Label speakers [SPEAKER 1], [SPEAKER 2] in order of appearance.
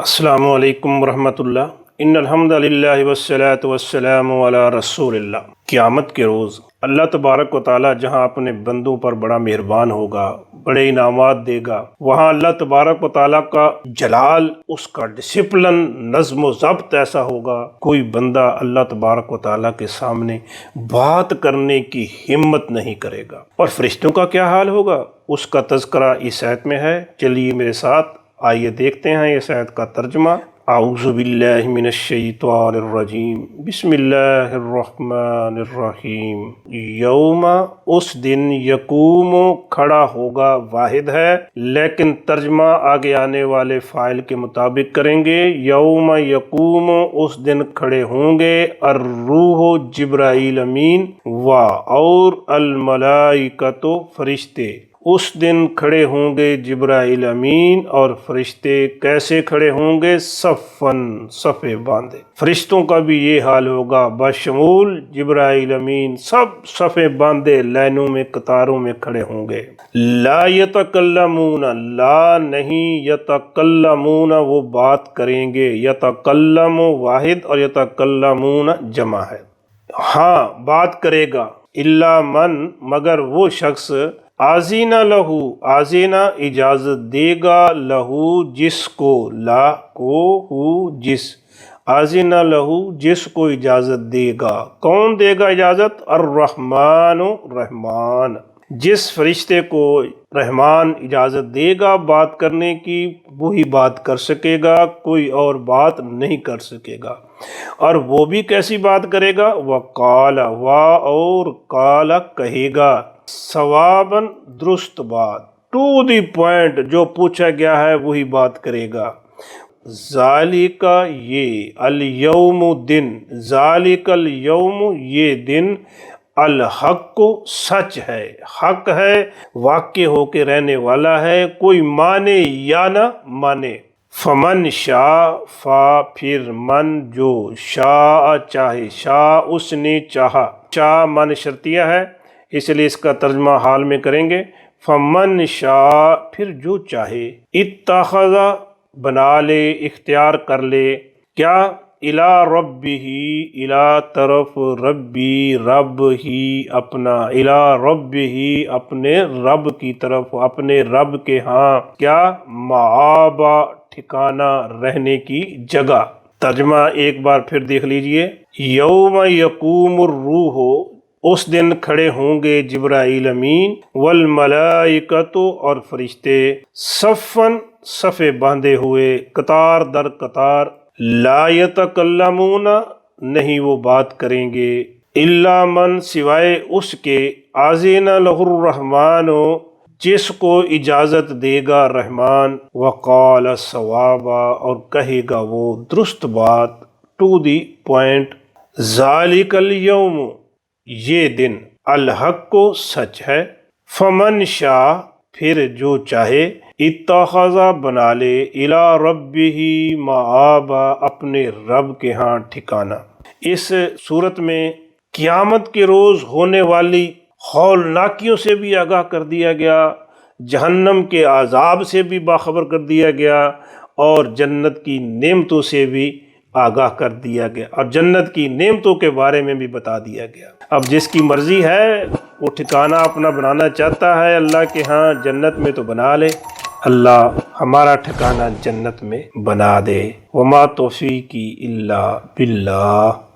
[SPEAKER 1] السلام علیکم ورحمۃ اللہ۔ ان الحمد للہ والصلاۃ والسلام علی رسول اللہ۔ قیامت کے روز اللہ تبارک و تعالیٰ جہاں اپنے بندوں پر بڑا مہربان ہوگا، بڑے انعامات دے گا، وہاں اللہ تبارک و تعالیٰ کا جلال، اس کا ڈسپلن، نظم و ضبط ایسا ہوگا، کوئی بندہ اللہ تبارک و تعالیٰ کے سامنے بات کرنے کی ہمت نہیں کرے گا۔ اور فرشتوں کا کیا حال ہوگا، اس کا تذکرہ اس آیت میں ہے۔ چلیے میرے ساتھ آئیے دیکھتے ہیں اس آیت کا ترجمہ۔ اعوذ باللہ من الشیطان الرجیم، بسم اللہ الرحمن الرحیم۔ یوم، اس دن، یقوم، کھڑا ہوگا، واحد ہے لیکن ترجمہ آگے آنے والے فاعل کے مطابق کریں گے۔ یوم یقوم، اس دن کھڑے ہوں گے، الروح، جبرائیل امین، اور الملائکۃ، فرشتے۔ اس دن کھڑے ہوں گے جبرائیل امین اور فرشتے۔ کیسے کھڑے ہوں گے؟ صفاً، صفے باندھے۔ فرشتوں کا بھی یہ حال ہوگا، بشمول جبرائیل امین، سب صفے باندھے لائنوں میں، قطاروں میں کھڑے ہوں گے۔ لا یتکلمون، لا نہیں، یتکلمون، وہ بات کریں گے۔ یتکلم واحد اور یتکلمون جمع ہے۔ ہاں، بات کرے گا۔ الا من، مگر وہ شخص، آذین لہو، آذین اجازت دے گا، لہو جس کو، لا کو، ہو جس، آذین لہو جس کو اجازت دے گا۔ کون دے گا اجازت؟ الرحمن، رحمان، جس فرشتے کو رحمان اجازت دے گا بات کرنے کی، وہی بات کر سکے گا، کوئی اور بات نہیں کر سکے گا۔ اور وہ بھی کیسی بات کرے گا؟ وقال، اور قال، کہے گا، صواباً، درست بات، ٹو دی پوائنٹ، جو پوچھا گیا ہے وہی بات کرے گا۔ ذالک، یہ، الیوم، دن، ذالک الیوم، یہ دن، الحق، سچ ہے، حق ہے، واقع ہو کے رہنے والا ہے، کوئی مانے یا نہ مانے۔ فمن شاء، فا پھر من، جو، شاء چاہے، شاء اس نے چاہا، شاء من شرطیہ ہے اس لیے اس کا ترجمہ حال میں کریں گے۔ فمن شاء، پھر جو چاہے، اتخذ، بنا لے، اختیار کر لے، کیا؟ الی ربہ، الی طرف، ربی، رب ہی اپنا، الی ربہ، اپنے رب کی طرف، اپنے رب کے ہاں، کیا؟ مآب، ٹھکانہ، رہنے کی جگہ۔ ترجمہ ایک بار پھر دیکھ لیجئے۔ یوم یقوم الروح، اس دن کھڑے ہوں گے جبرائیل امین، والملائکۃ، اور فرشتے، صفاً، صفے باندھے ہوئے، قطار در قطار، لا یتکلمون، نہیں وہ بات کریں گے، الا من، سوائے اس کے، آذین لہ الرحمن، جس کو اجازت دے گا رحمان، وقال صوابا، اور کہے گا وہ درست بات، ٹو دی پوائنٹ۔ ذالک الیوم، یہ دن، الحق کو، سچ ہے، فمن شاء، پھر جو چاہے، اتخذ، بنا لے، الی ربہ، مآب، اپنے رب کے ہاں ٹھکانہ۔ اس صورت میں قیامت کے روز ہونے والی ہولناکیوں سے بھی آگاہ کر دیا گیا، جہنم کے عذاب سے بھی باخبر کر دیا گیا، اور جنت کی نعمتوں سے بھی آگاہ کر دیا گیا، اور جنت کی نعمتوں کے بارے میں بھی بتا دیا گیا۔ اب جس کی مرضی ہے وہ ٹھکانہ اپنا بنانا چاہتا ہے اللہ کے ہاں جنت میں تو بنا لے، اللہ ہمارا ٹھکانہ جنت میں بنا دے۔ وما توفیقی الا باللہ۔